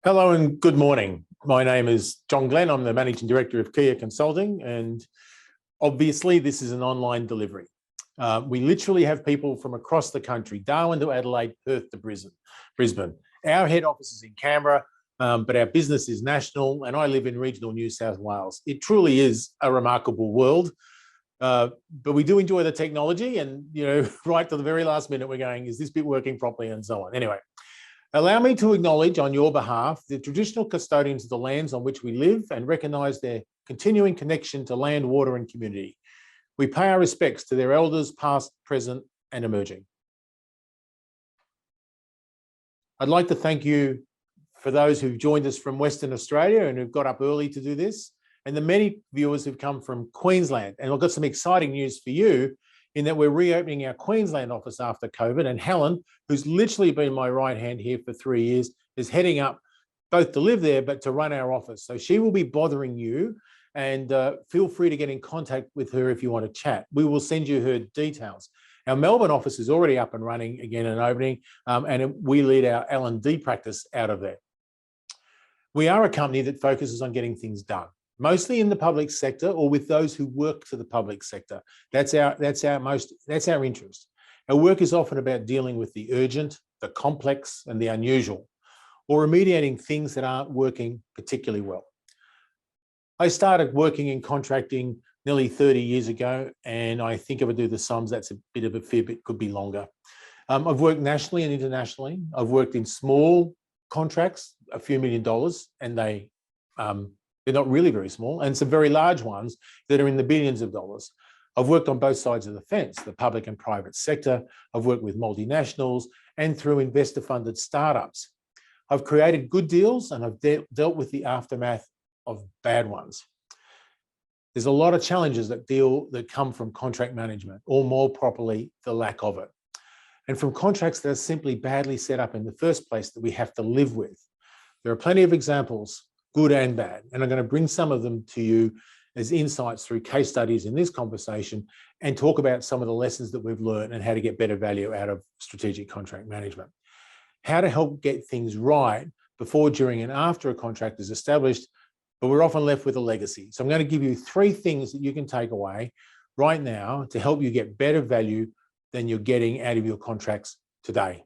Hello and good morning. My name is John Glenn. I'm the Managing Director of Kiah Consulting, and obviously this is an online delivery. We literally have people from across the country, Darwin to Adelaide, Perth to Brisbane. Our head office is in Canberra, but our business is national, and I live in regional New South Wales. It truly is a remarkable world, but we do enjoy the technology, and right to the very last minute we're going, is this bit working properly, and so on. Anyway. Allow me to acknowledge on your behalf the traditional custodians of the lands on which we live and recognise their continuing connection to land, water and community. We pay our respects to their elders past, present and emerging. I'd like to thank you for those who've joined us from Western Australia and who've got up early to do this, and the many viewers who've come from Queensland. And I've got some exciting news for you in that we're reopening our Queensland office after COVID, and Helen, who's literally been my right hand here for 3 years, is heading up both to live there, but to run our office. So she will be bothering you, and feel free to get in contact with her if you want to chat. We will send you her details. Our Melbourne office is already up and running again and opening, and we lead our L&D practice out of there. We are a company that focuses on getting things done, mostly in the public sector or with those who work for the public sector. That's our interest. Our work is often about dealing with the urgent, the complex and the unusual, or remediating things that aren't working particularly well. I started working in contracting nearly 30 years ago, and I think if I do the sums, that's a bit of a fair bit, could be longer. I've worked nationally and internationally. I've worked in small contracts, a few $1 million, and they're not really very small, and some very large ones that are in the billions of dollars. I've worked on both sides of the fence, the public and private sector. I've worked with multinationals and through investor-funded startups. I've created good deals, and I've dealt with the aftermath of bad ones. There's a lot of challenges that come from contract management, or more properly, the lack of it. And from contracts that are simply badly set up in the first place that we have to live with. There are plenty of examples, good and bad, and I'm going to bring some of them to you as insights through case studies in this conversation, and talk about some of the lessons that we've learned and how to get better value out of strategic contract management. How to help get things right before, during and after a contract is established, but we're often left with a legacy. So I'm going to give you 3 things that you can take away right now to help you get better value than you're getting out of your contracts today.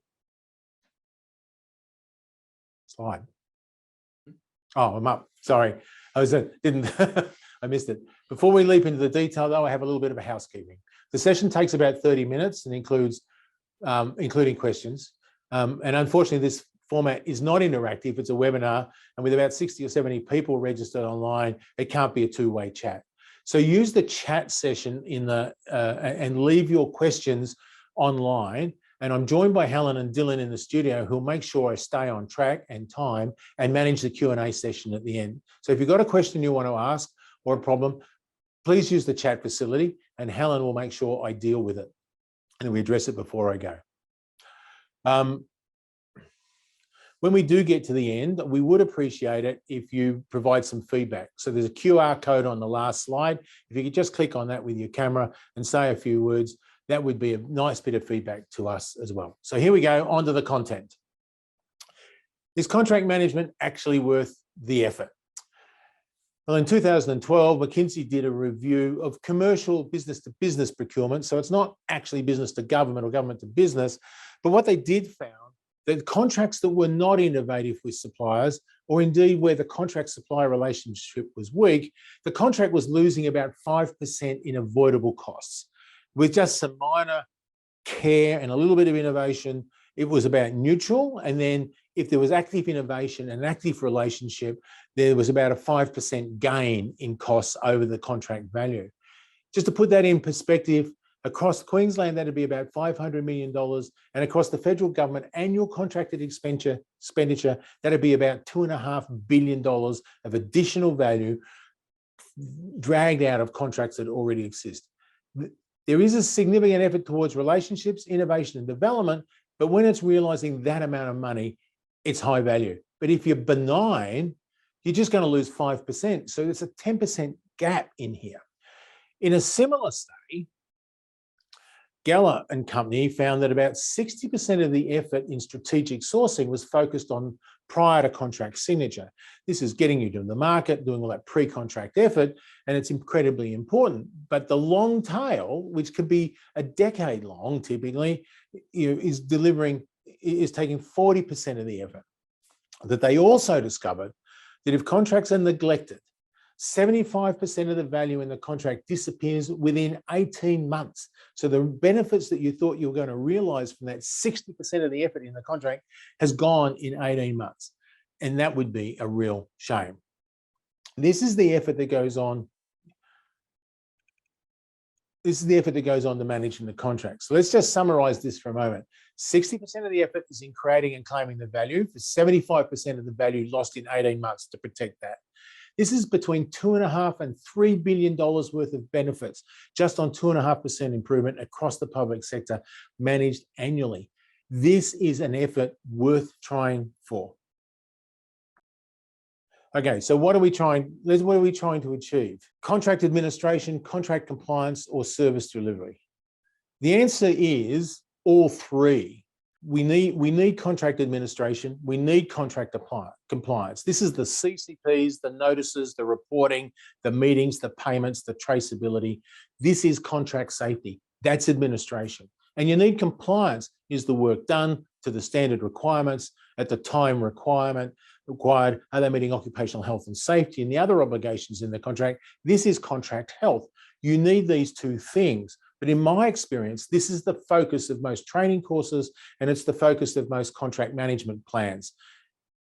Slide. Oh, I'm up. Sorry, I missed it. Before we leap into the detail, though, I have a little bit of a housekeeping. The session takes about 30 minutes and includes, including questions. And unfortunately, this format is not interactive. It's a webinar, and with about 60 or 70 people registered online, it can't be a two-way chat. So use the chat session and leave your questions online. And I'm joined by Helen and Dylan in the studio, who'll make sure I stay on track and time and manage the Q&A session at the end. So if you've got a question you want to ask or a problem, please use the chat facility, and Helen will make sure I deal with it and we address it before I go. When we do get to the end, we would appreciate it if you provide some feedback. So there's a QR code on the last slide. If you could just click on that with your camera and say a few words, that would be a nice bit of feedback to us as well. So here we go, on to the content. Is contract management actually worth the effort? Well, in 2012, McKinsey did a review of commercial business-to-business procurement. So it's not actually business to government or government to business, but what they did found that contracts that were not innovative with suppliers, or indeed where the contract-supplier relationship was weak, the contract was losing about 5% in avoidable costs. With just some minor care and a little bit of innovation, it was about neutral. And then if there was active innovation and active relationship, there was about a 5% gain in costs over the contract value. Just to put that in perspective, across Queensland, that'd be about $500 million. And across the federal government, annual contracted expenditure, that'd be about $2.5 billion of additional value dragged out of contracts that already exist. There is a significant effort towards relationships, innovation and development, but when it's realizing that amount of money, it's high value. But if you're benign, you're just going to lose 5%. So there's a 10% gap in here. In a similar study, Geller and company found that about 60% of the effort in strategic sourcing was focused on prior to contract signature. This is getting you to the market, doing all that pre-contract effort, and it's incredibly important. But the long tail, which could be a decade long typically, is taking 40% of the effort. That they also discovered that if contracts are neglected, 75% of the value in the contract disappears within 18 months. So the benefits that you thought you were going to realize from that 60% of the effort in the contract has gone in 18 months. And that would be a real shame. This is the effort that goes on. This is the effort that goes on to managing the contract. So let's just summarize this for a moment. 60% of the effort is in creating and claiming the value, for 75% of the value lost in 18 months to protect that. This is between $2.5 and $3 billion worth of benefits, just on 2.5% improvement across the public sector managed annually. This is an effort worth trying for. Okay, so what are we trying to achieve? Contract administration, contract compliance, or service delivery? The answer is all three. We need contract administration. We need contract compliance. This is the CCPs, the notices, the reporting, the meetings, the payments, the traceability. This is contract safety. That's administration. And you need compliance. Is the work done to the standard requirements at the time required? Are they meeting occupational health and safety and the other obligations in the contract? This is contract health. You need these two things. But in my experience, this is the focus of most training courses, and it's the focus of most contract management plans.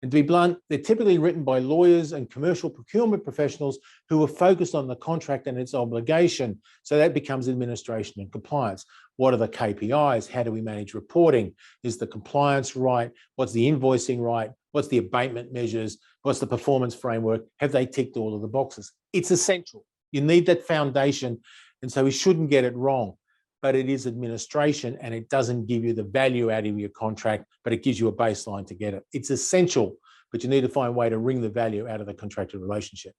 And to be blunt, they're typically written by lawyers and commercial procurement professionals who are focused on the contract and its obligation. So that becomes administration and compliance. What are the KPIs? How do we manage reporting? Is the compliance right? What's the invoicing right? What's the abatement measures? What's the performance framework? Have they ticked all of the boxes? It's essential. You need that foundation. And so we shouldn't get it wrong, but it is administration and it doesn't give you the value out of your contract, but it gives you a baseline to get it. It's essential, but you need to find a way to wring the value out of the contracted relationship.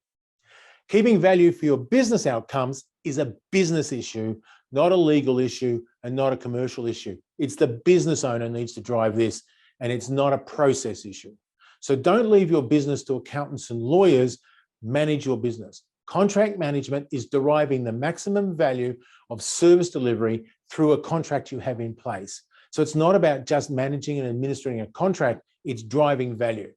Keeping value for your business outcomes is a business issue, not a legal issue and not a commercial issue. It's the business owner needs to drive this, and it's not a process issue. So don't leave your business to accountants and lawyers. Manage your business. Contract management is deriving the maximum value of service delivery through a contract you have in place. So it's not about just managing and administering a contract, it's driving value.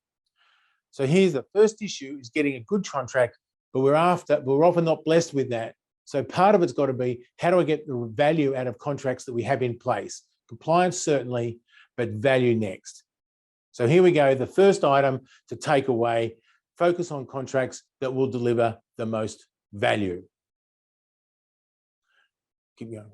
So here's the first issue, is getting a good contract, but we're often not blessed with that. So part of it's got to be, how do I get the value out of contracts that we have in place? Compliance certainly, but value next. So here we go, the first item to take away, focus on contracts that will deliver the most value. Keep going.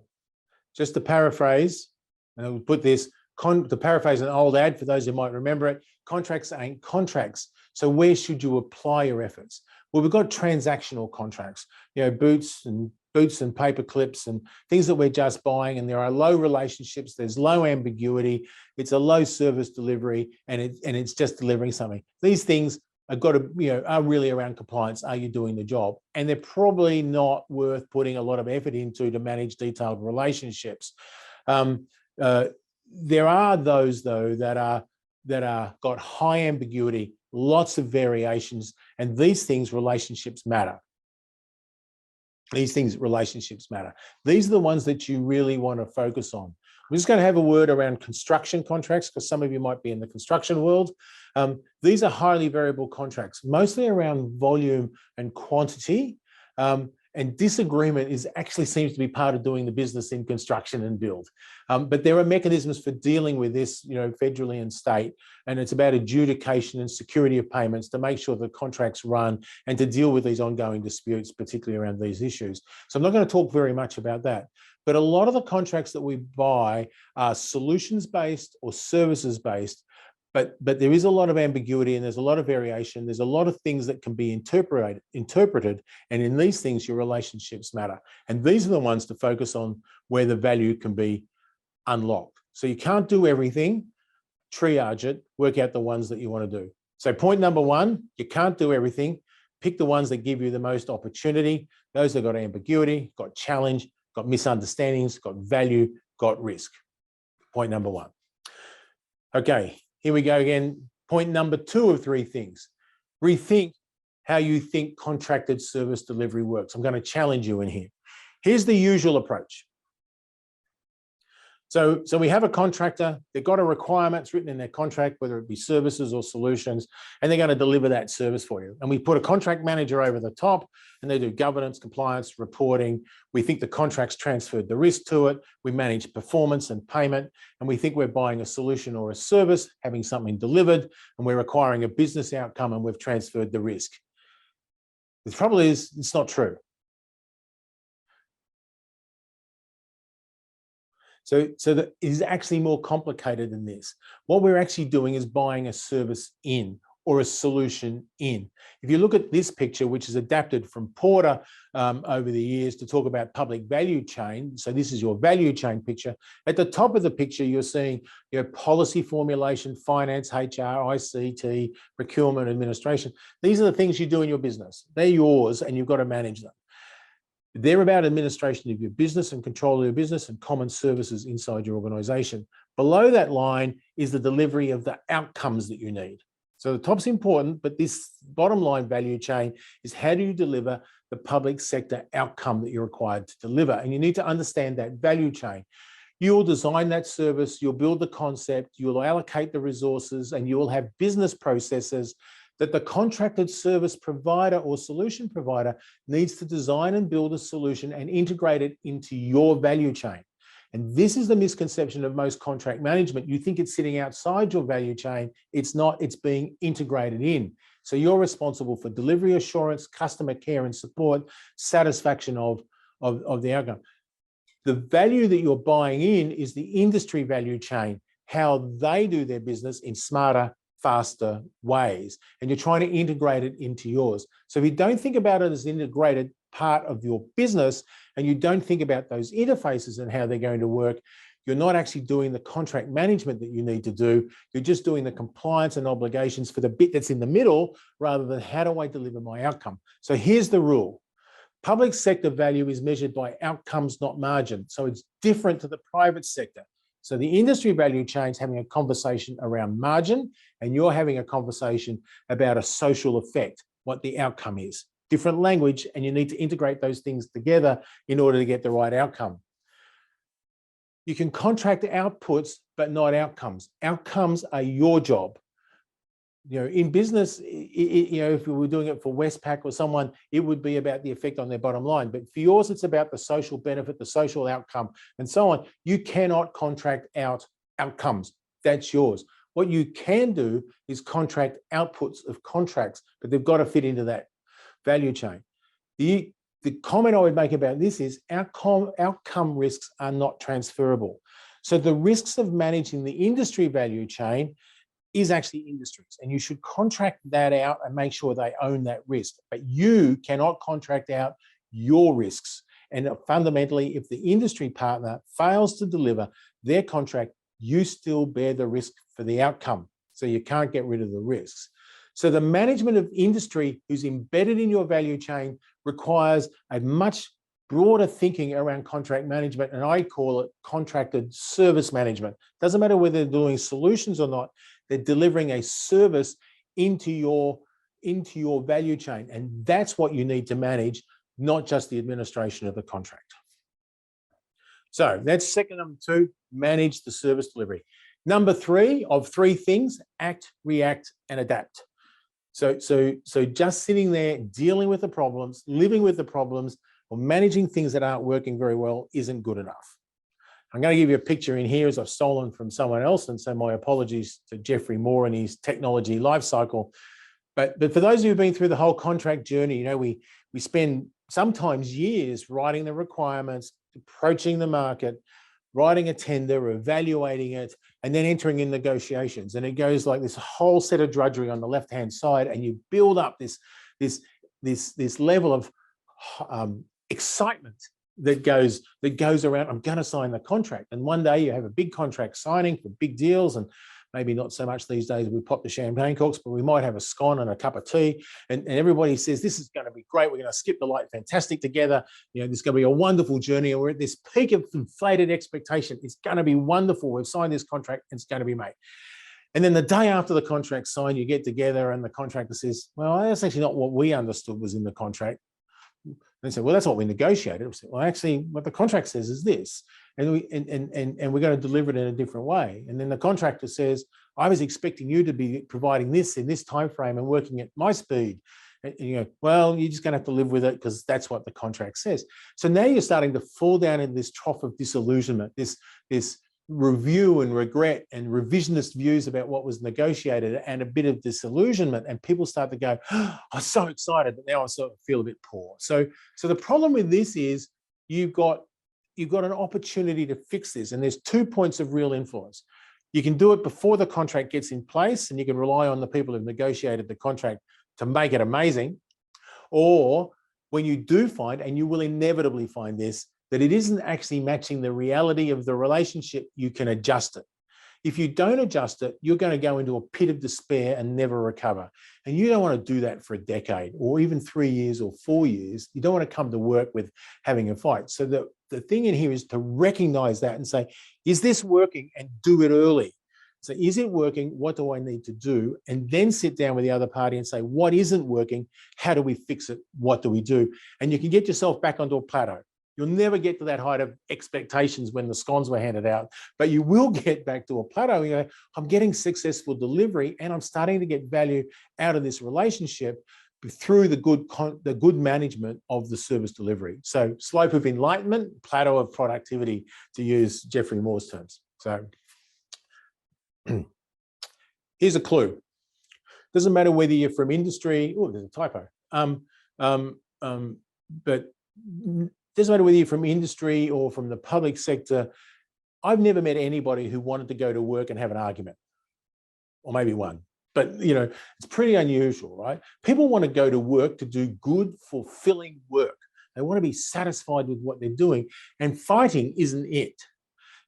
Just to paraphrase, and I will put this, to paraphrase an old ad for those who might remember it, contracts ain't contracts. So where should you apply your efforts? Well, we've got transactional contracts, boots and paper clips and things that we're just buying, and there are low relationships, there's low ambiguity, it's a low service delivery, and it's just delivering something. These things are really around compliance. Are you doing the job? And they're probably not worth putting a lot of effort into to manage detailed relationships. There are those though that are got high ambiguity, lots of variations, and these things relationships matter. These things relationships matter. These are the ones that you really want to focus on. I'm just going to have a word around construction contracts, because some of you might be in the construction world. These are highly variable contracts, mostly around volume and quantity. And disagreement actually seems to be part of doing the business in construction and build. But there are mechanisms for dealing with this, federally and state, and it's about adjudication and security of payments to make sure the contracts run and to deal with these ongoing disputes, particularly around these issues. So I'm not going to talk very much about that. But a lot of the contracts that we buy are solutions-based or services-based, but there is a lot of ambiguity and there's a lot of variation. There's a lot of things that can be interpreted, and in these things, your relationships matter. And these are the ones to focus on where the value can be unlocked. So you can't do everything, triage it, work out the ones that you want to do. So point number one, you can't do everything. Pick the ones that give you the most opportunity. Those that got ambiguity, got challenge, got misunderstandings, got value, got risk. Point number one. Okay, here we go again. Point number 2 of 3 things, rethink how you think contracted service delivery works. I'm going to challenge you in here. Here's the usual approach. So we have a contractor, they've got a requirement, it's written in their contract, whether it be services or solutions, and they're going to deliver that service for you. And we put a contract manager over the top, and they do governance, compliance, reporting. We think the contract's transferred the risk to it. We manage performance and payment, and we think we're buying a solution or a service, having something delivered, and we're acquiring a business outcome, and we've transferred the risk. The trouble is, it's not true. So that is actually more complicated than this. What we're actually doing is buying a service in or a solution in. If you look at this picture, which is adapted from Porter over the years to talk about public value chain. So this is your value chain picture. At the top of the picture, you're seeing your policy formulation, finance, HR, ICT, procurement, administration. These are the things you do in your business. They're yours and you've got to manage them. They're about administration of your business and control of your business and common services inside your organization. Below that line is the delivery of the outcomes that you need. So the top's important, but this bottom line value chain is how do you deliver the public sector outcome that you're required to deliver? And you need to understand that value chain. You'll design that service, you'll build the concept, you'll allocate the resources, and you will have business processes that the contracted service provider or solution provider needs to design and build a solution and integrate it into your value chain. And this is the misconception of most contract management. You think it's sitting outside your value chain. It's not, it's being integrated in. So you're responsible for delivery assurance, customer care and support, satisfaction of the outcome. The value that you're buying in is the industry value chain, how they do their business in smarter, faster ways, and you're trying to integrate it into yours. So if you don't think about it as an integrated part of your business, and you don't think about those interfaces and how they're going to work, you're not actually doing the contract management that you need to do. You're just doing the compliance and obligations for the bit that's in the middle, rather than how do I deliver my outcome? So here's the rule. Public sector value is measured by outcomes, not margin. So it's different to the private sector. So the industry value chain is having a conversation around margin, and you're having a conversation about a social effect, what the outcome is. Different language, and you need to integrate those things together in order to get the right outcome. You can contract outputs, but not outcomes. Outcomes are your job. You know, in business, if we were doing it for Westpac or someone, it would be about the effect on their bottom line. But for yours, it's about the social benefit, the social outcome, and so on. You cannot contract out outcomes. That's yours. What you can do is contract outputs of contracts, but they've got to fit into that value chain. The comment I would make about this is outcome risks are not transferable. So the risks of managing the industry value chain is actually industries, and you should contract that out and make sure they own that risk. But you cannot contract out your risks. And fundamentally, if the industry partner fails to deliver their contract, you still bear the risk for the outcome. So you can't get rid of the risks. So the management of industry who's embedded in your value chain requires a much broader thinking around contract management, and I call it contracted service management. Doesn't matter whether they're doing solutions or not, they're delivering a service into your value chain, and that's what you need to manage, not just the administration of the contract. So that's second. Number 2, manage the service delivery. Number 3 of 3 things: act, react, and adapt. So just sitting there dealing with the problems, living with the problems, or managing things that aren't working very well isn't good enough. I'm going to give you a picture in here as I've stolen from someone else, and so my apologies to Jeffrey Moore and his technology life cycle. But for those who've been through the whole contract journey, you know, we spend sometimes years writing the requirements, approaching the market, writing a tender, evaluating it, and then entering in negotiations. And it goes like this whole set of drudgery on the left-hand side, and you build up this level of excitement that goes around. I'm going to sign the contract, and one day you have a big contract signing for big deals, and maybe not so much these days we pop the champagne corks, but we might have a scone and a cup of tea, and everybody says this is going to be great, we're going to skip the light fantastic together, you know, this is going to be a wonderful journey, and we're at this peak of inflated expectation. It's going to be wonderful, we've signed this contract, and it's going to be made. And then the day after the contract's signed, you get together and the contractor says, well, that's actually not what we understood was in the contract. They say, well, that's what we negotiated. We said, well, actually, what the contract says is this, and we're going to deliver it in a different way. And then the contractor says, I was expecting you to be providing this in this time frame and working at my speed. And you go, well, you're just going to have to live with it because that's what the contract says. So now you're starting to fall down in this trough of disillusionment, this review and regret and revisionist views about what was negotiated and a bit of disillusionment, and people start to go, oh, I'm so excited, but now I sort of feel a bit poor. So the problem with this is you've got an opportunity to fix this, and there's 2 points of real influence. You can do it before the contract gets in place, and you can rely on the people who've negotiated the contract to make it amazing. Or when you do find, and you will inevitably find this, that it isn't actually matching the reality of the relationship, you can adjust it. If you don't adjust it, you're going to go into a pit of despair and never recover. And you don't want to do that for a decade or even 3 years or 4 years. You don't want to come to work with having a fight. So the thing in here is to recognize that and say, is this working? And do it early. So is it working? What do I need to do? And then sit down with the other party and say, what isn't working? How do we fix it? What do we do? And you can get yourself back onto a plateau. You'll never get to that height of expectations when the scones were handed out, but you will get back to a plateau. You know, I'm getting successful delivery and I'm starting to get value out of this relationship through the good management of the service delivery. So slope of enlightenment, plateau of productivity, to use Geoffrey Moore's terms. So here's a clue. Doesn't matter whether you're from industry, oh, there's a typo, but doesn't matter whether you're from industry or from the public sector. I've never met anybody who wanted to go to work and have an argument, or maybe one, but you know, it's pretty unusual, right? People want to go to work to do good, fulfilling work. They want to be satisfied with what they're doing, and fighting isn't it.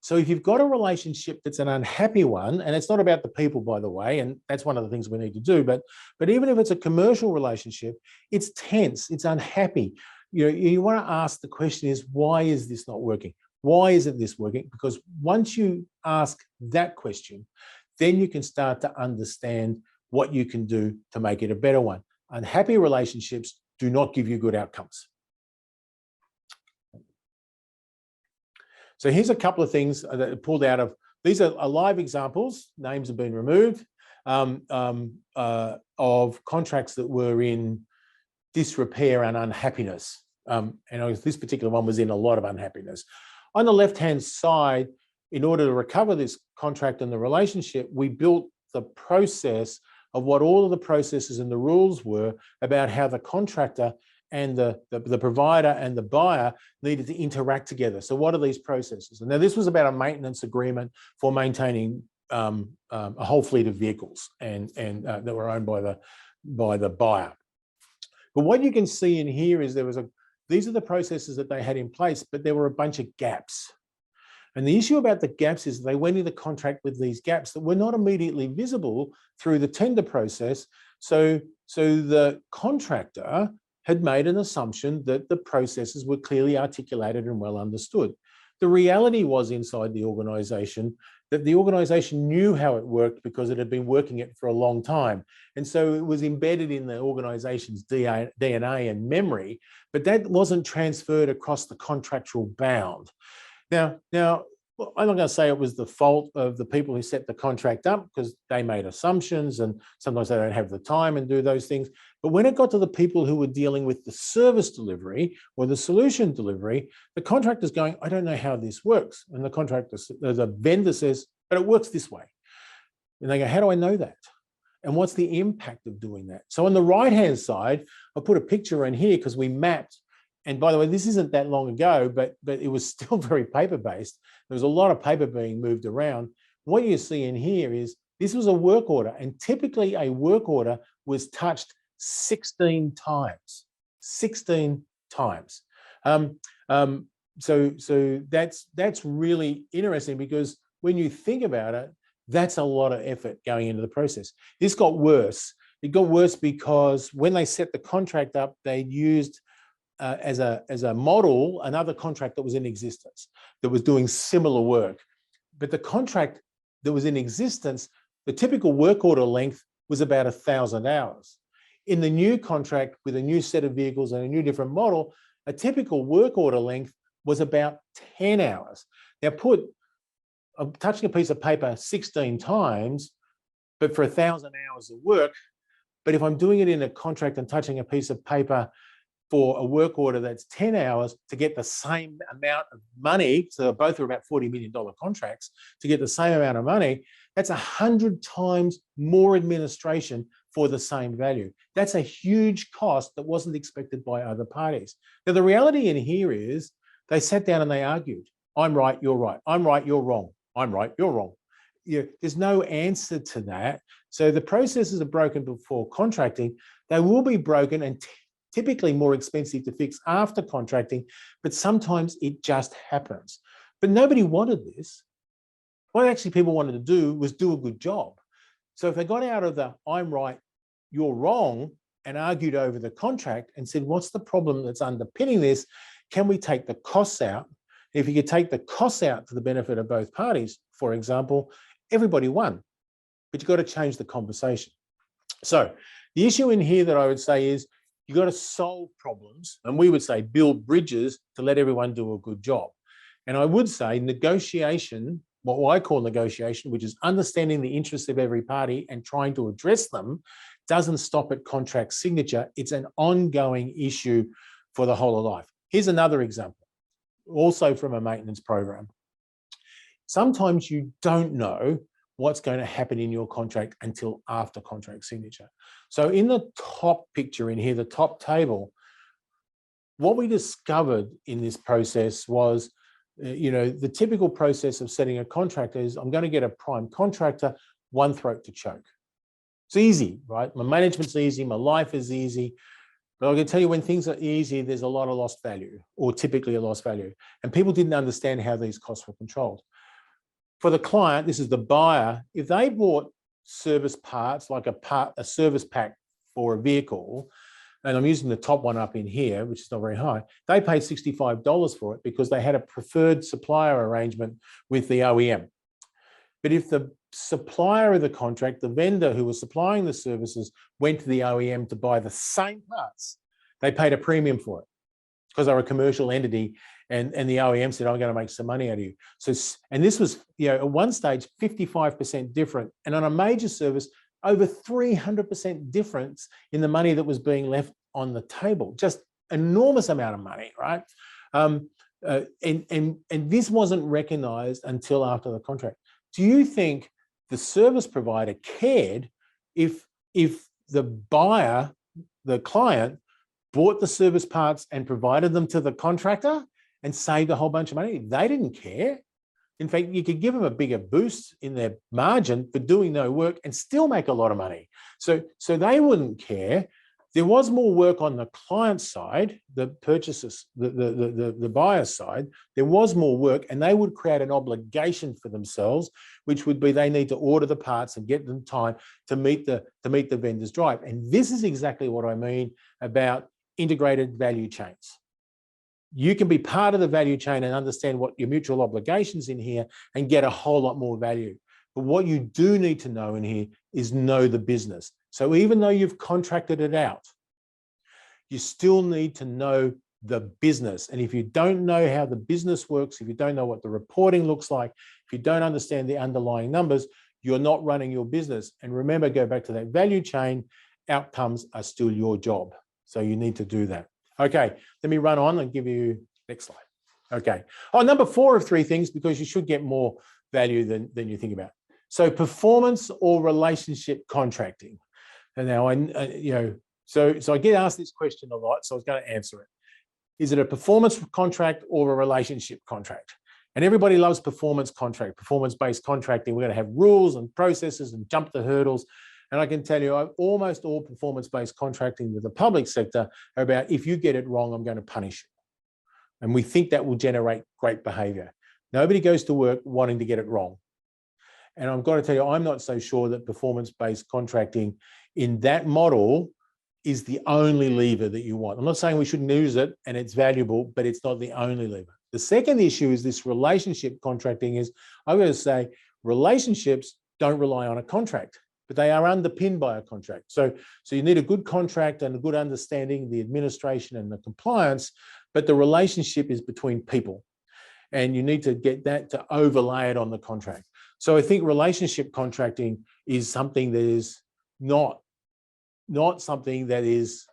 So if you've got a relationship that's an unhappy one, and it's not about the people, by the way, and that's one of the things we need to do, but even if it's a commercial relationship, it's tense, it's unhappy. You know, you want to ask the question is, why is this not working? Why isn't this working? Because once you ask that question, then you can start to understand what you can do to make it a better one. Unhappy relationships do not give you good outcomes. So here's a couple of things that are pulled out of, these are live examples, names have been removed, of contracts that were in disrepair and unhappiness. And this particular one was in a lot of unhappiness. On the left-hand side, in order to recover this contract and the relationship, we built the process of what all of the processes and the rules were about how the contractor and the provider and the buyer needed to interact together. So what are these processes? And now this was about a maintenance agreement for maintaining a whole fleet of vehicles and that were owned by the buyer. But what you can see in here is these are the processes that they had in place, but there were a bunch of gaps. And the issue about the gaps is they went into contract with these gaps that were not immediately visible through the tender process. So the contractor had made an assumption that the processes were clearly articulated and well understood. The reality was inside the organization that the organization knew how it worked because it had been working it for a long time. And so it was embedded in the organization's DNA and memory, but that wasn't transferred across the contractual bound. Now, I'm not going to say it was the fault of the people who set the contract up, because they made assumptions and sometimes they don't have the time and do those things. But when it got to the people who were dealing with the service delivery or the solution delivery, the contractor's going, I don't know how this works. And the vendor says, but it works this way. And they go, how do I know that? And what's the impact of doing that? So on the right-hand side, I put a picture in here because we mapped. And by the way, this isn't that long ago, but it was still very paper-based. There was a lot of paper being moved around. What you see in here is this was a work order, and typically a work order was touched 16 times. 16 times. So that's really interesting, because when you think about it, that's a lot of effort going into the process. This got worse. It got worse because when they set the contract up, they used as a model another contract that was in existence that was doing similar work. But the contract that was in existence, The typical work order length was about 1,000 hours. In the new contract with a new set of vehicles and a new different model, a typical work order length was about 10 hours. Now I'm touching a piece of paper 16 times, but for 1,000 hours of work. But if I'm doing it in a contract and touching a piece of paper for a work order that's 10 hours to get the same amount of money, so both are about $40 million contracts, to get the same amount of money, that's 100 times more administration for the same value. That's a huge cost that wasn't expected by other parties. Now, the reality in here is they sat down and they argued. I'm right, you're right. I'm right, you're wrong. I'm right, you're wrong. There's no answer to that. So the processes are broken before contracting. They will be broken and typically more expensive to fix after contracting, but sometimes it just happens. But nobody wanted this. What actually people wanted to do was do a good job. So if they got out of the I'm right, you're wrong, and argued over the contract and said, what's the problem that's underpinning this? Can we take the costs out? If you could take the costs out to the benefit of both parties, for example, everybody won, but you've got to change the conversation. So the issue in here that I would say is you've got to solve problems, and we would say build bridges to let everyone do a good job. And I would say negotiation, what I call negotiation, which is understanding the interests of every party and trying to address them, doesn't stop at contract signature. It's an ongoing issue for the whole of life. Here's another example, also from a maintenance program. Sometimes you don't know what's going to happen in your contract until after contract signature. So in the top picture in here, the top table, what we discovered in this process was, the typical process of setting a contract is I'm going to get a prime contractor, one throat to choke. It's easy, right? My management's easy, my life is easy. But I can tell you when things are easy, there's a lot of lost value, or typically a lost value. And people didn't understand how these costs were controlled. For the client, this is the buyer, if they bought service parts, like a service pack for a vehicle, and I'm using the top one up in here, which is not very high, they paid $65 for it because they had a preferred supplier arrangement with the OEM. But if the supplier of the contract, the vendor who was supplying the services, went to the OEM to buy the same parts, they paid a premium for it because they're a commercial entity, and the OEM said, I'm going to make some money out of you. So, and this was, at one stage, 55% different. And on a major service, over 300% difference in the money that was being left on the table. Just enormous amount of money, right? And this wasn't recognized until after the contract. Do you think the service provider cared if the buyer, the client, bought the service parts and provided them to the contractor and saved a whole bunch of money? They didn't care. In fact, you could give them a bigger boost in their margin for doing no work and still make a lot of money. So they wouldn't care. There was more work on the client side, the purchasers, the buyer side. There was more work, and they would create an obligation for themselves, which would be they need to order the parts and get them time to meet the vendor's drive. And this is exactly what I mean about integrated value chains. You can be part of the value chain and understand what your mutual obligations in here and get a whole lot more value. But what you do need to know in here is know the business. So even though you've contracted it out, you still need to know the business. And if you don't know how the business works, if you don't know what the reporting looks like, if you don't understand the underlying numbers, you're not running your business. And remember, go back to that value chain, outcomes are still your job. So you need to do that. Okay, let me run on and give you next slide. Okay. Oh, number 4 of 3 things, because you should get more value than you think about. So performance or relationship contracting. And now so I get asked this question a lot, so I was going to answer it. Is it a performance contract or a relationship contract? And everybody loves performance contract, performance-based contracting. We're going to have rules and processes and jump the hurdles. And I can tell you, almost all performance-based contracting with the public sector are about, if you get it wrong, I'm going to punish you. And we think that will generate great behavior. Nobody goes to work wanting to get it wrong. And I've got to tell you, I'm not so sure that performance-based contracting in that model is the only lever that you want. I'm not saying we shouldn't use it, and it's valuable, but it's not the only lever. The second issue is this relationship contracting is, I'm going to say, relationships don't rely on a contract, but they are underpinned by a contract. So you need a good contract and a good understanding of the administration and the compliance, but the relationship is between people. And you need to get that to overlay it on the contract. So I think relationship contracting is something that is not something that is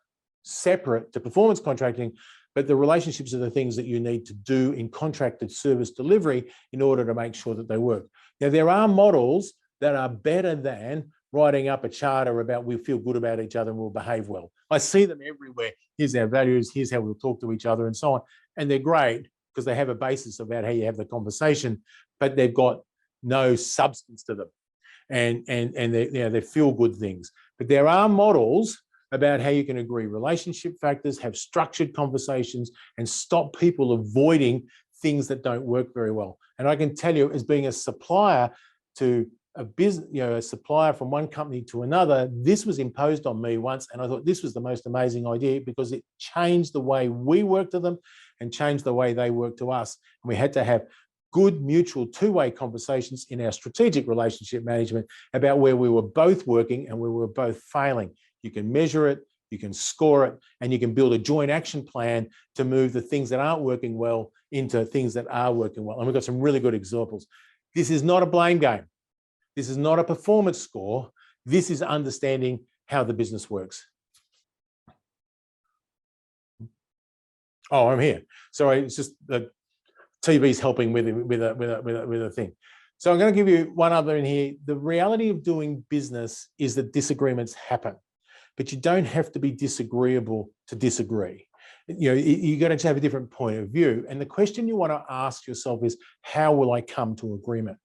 separate to performance contracting, but the relationships are the things that you need to do in contracted service delivery in order to make sure that they work. Now, there are models that are better than writing up a charter about we feel good about each other and we'll behave well. I see them everywhere. Here's our values, here's how we'll talk to each other and so on. And they're great because they have a basis about how you have the conversation, but they've got no substance to them. And they feel good things. But there are models about how you can agree relationship factors, have structured conversations, and stop people avoiding things that don't work very well. And I can tell you, as being a supplier to a business, a supplier from one company to another, this was imposed on me once, and I thought this was the most amazing idea because it changed the way we work to them and changed the way they work to us. And we had to have good mutual two-way conversations in our strategic relationship management about where we were both working and where we were both failing. You can measure it, you can score it, and you can build a joint action plan to move the things that aren't working well into things that are working well. And we've got some really good examples. This is not a blame game. This is not a performance score. This is understanding how the business works. Oh, I'm here. Sorry, it's just the TV's helping with a thing. So I'm going to give you one other in here. The reality of doing business is that disagreements happen, but you don't have to be disagreeable to disagree. You got to have a different point of view. And the question you want to ask yourself is, how will I come to agreement?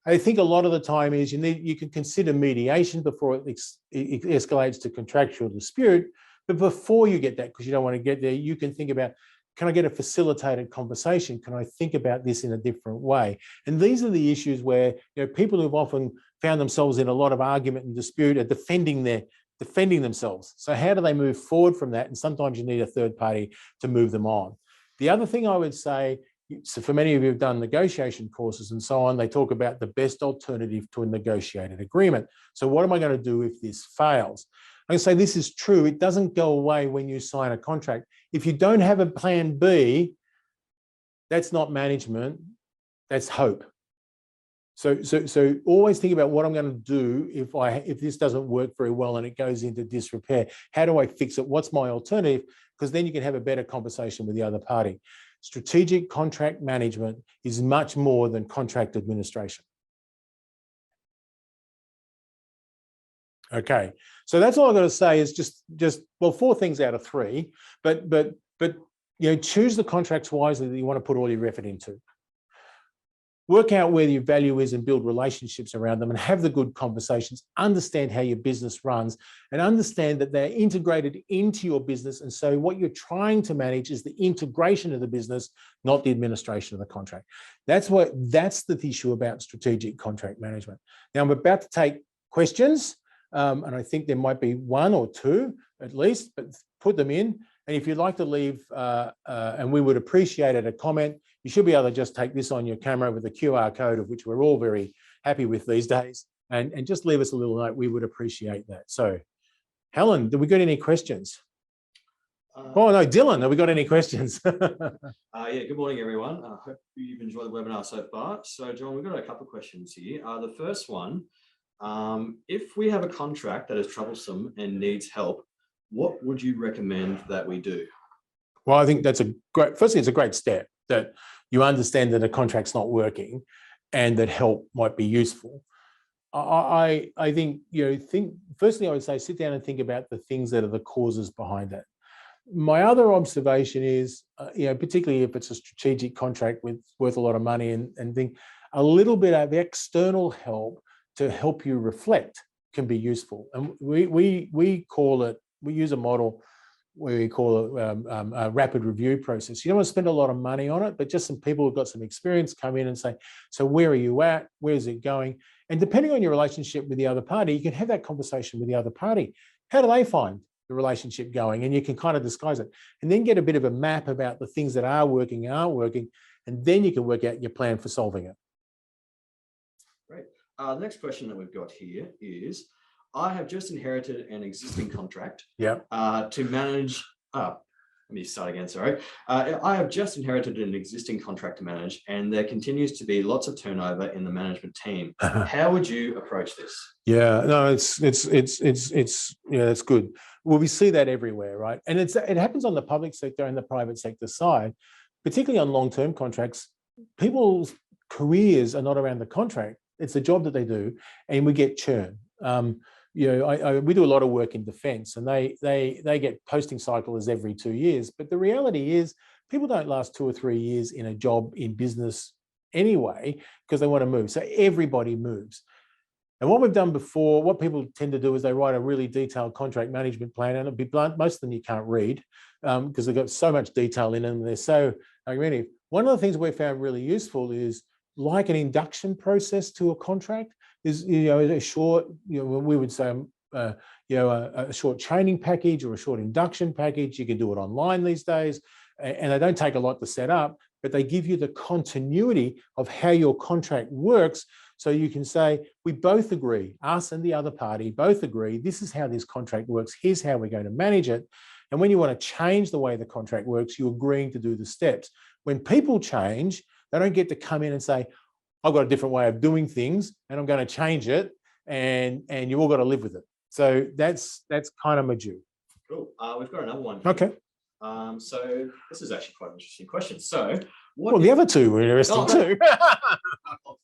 I think a lot of the time is you can consider mediation before it escalates to contractual dispute. But before you get that, because you don't want to get there, you can think about, can I get a facilitated conversation? Can I think about this in a different way? And these are the issues where people who've often found themselves in a lot of argument and dispute are defending themselves. So how do they move forward from that? And sometimes you need a third party to move them on. The other thing I would say, so for many of you who've done negotiation courses and so on, they talk about the best alternative to a negotiated agreement. So what am I going to do if this fails? I'm going to say this is true. It doesn't go away when you sign a contract. If you don't have a plan B, that's not management, that's hope. So always think about what I'm going to do if this doesn't work very well and it goes into disrepair. How do I fix it? What's my alternative? Because then you can have a better conversation with the other party. Strategic contract management is much more than contract administration. Okay, so that's all I've got to say is just well, 4 things out of 3, but choose the contracts wisely that you want to put all your effort into. Work out where your value is and build relationships around them and have the good conversations, understand how your business runs and understand that they're integrated into your business. And so what you're trying to manage is the integration of the business, not the administration of the contract. That's the issue about strategic contract management. Now I'm about to take questions. And I think there might be 1 or 2 at least, but put them in. And if you'd like to leave, and we would appreciate it, a comment, you should be able to just take this on your camera with a QR code, of which we're all very happy with these days, and just leave us a little note. We would appreciate that. So, Helen, did we got any questions? Oh, no, Dylan, have we got any questions? Yeah, good morning, everyone. I hope you've enjoyed the webinar so far. So, John, we've got a couple of questions here. The first one, if we have a contract that is troublesome and needs help, what would you recommend that we do? Well, I think that's firstly, it's a great step that you understand that a contract's not working and that help might be useful. I think, firstly, I would say sit down and think about the things that are the causes behind that. My other observation is, particularly if it's a strategic contract worth a lot of money and think a little bit of external help to help you reflect can be useful. And we use a model where we call it a rapid review process. You don't want to spend a lot of money on it, but just some people who've got some experience come in and say, so where are you at? Where's it going? And depending on your relationship with the other party, you can have that conversation with the other party. How do they find the relationship going? And you can kind of disguise it and then get a bit of a map about the things that are working and aren't working. And then you can work out your plan for solving it. Great. The next question that we've got here is, I have just inherited an existing contract to manage, let me start again, sorry. I have just inherited an existing contract to manage, and there continues to be lots of turnover in the management team. How would you approach this? Yeah, no, it's good. Well, we see that everywhere, right? And it happens on the public sector and the private sector side, particularly on long-term contracts. People's careers are not around the contract. It's the job that they do, and we get churn. We do a lot of work in defence, and they get posting cycles every 2 years. But the reality is, people don't last 2 or 3 years in a job in business anyway, because they want to move. So everybody moves. And what we've done before, what people tend to do is they write a really detailed contract management plan, and it'll be blunt, most of them you can't read because they've got so much detail in them. And they're so argumentative. One of the things we found really useful is like an induction process to a contract is, a short, we would say, a short training package or a short induction package. You can do it online these days, and they don't take a lot to set up, but they give you the continuity of how your contract works. So you can say, we both agree, us and the other party both agree, this is how this contract works, here's how we're going to manage it. And when you want to change the way the contract works, you're agreeing to do the steps. When people change, they don't get to come in and say, I've got a different way of doing things and I'm going to change it, and you all got to live with it. So that's kind of my due. Cool. We've got another one here. Okay. So this is actually quite an interesting question. So the other two were interesting too.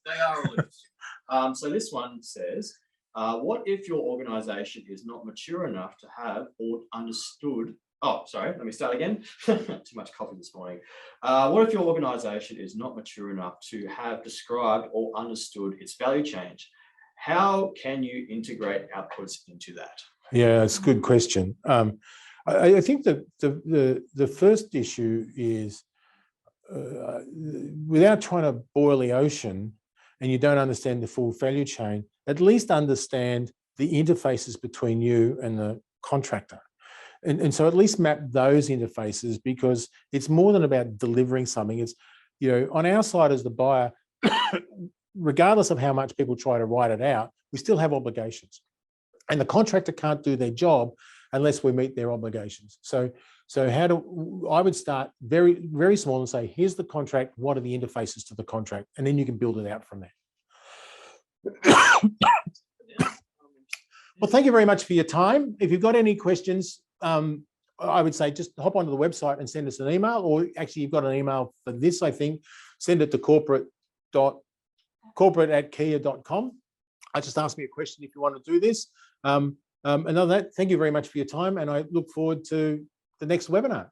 They are all interesting. So this one says, what if your organization is not mature enough to have or understood? Oh, sorry, let me start again. Too much coffee this morning. What if your organization is not mature enough to have described or understood its value change? How can you integrate outputs into that? Yeah, it's a good question. I think that the first issue is without trying to boil the ocean and you don't understand the full value chain, at least understand the interfaces between you and the contractor. And so at least map those interfaces, because it's more than about delivering something. It's, on our side as the buyer, regardless of how much people try to write it out, we still have obligations. And the contractor can't do their job unless we meet their obligations. So I would start very, very small and say, here's the contract, what are the interfaces to the contract? And then you can build it out from there. Well, thank you very much for your time. If you've got any questions, I would say just hop onto the website and send us an email, or actually you've got an email for this, I think, send it to corporate@kiah.com. Just ask me a question if you want to do this. And other than that, thank you very much for your time, and I look forward to the next webinar.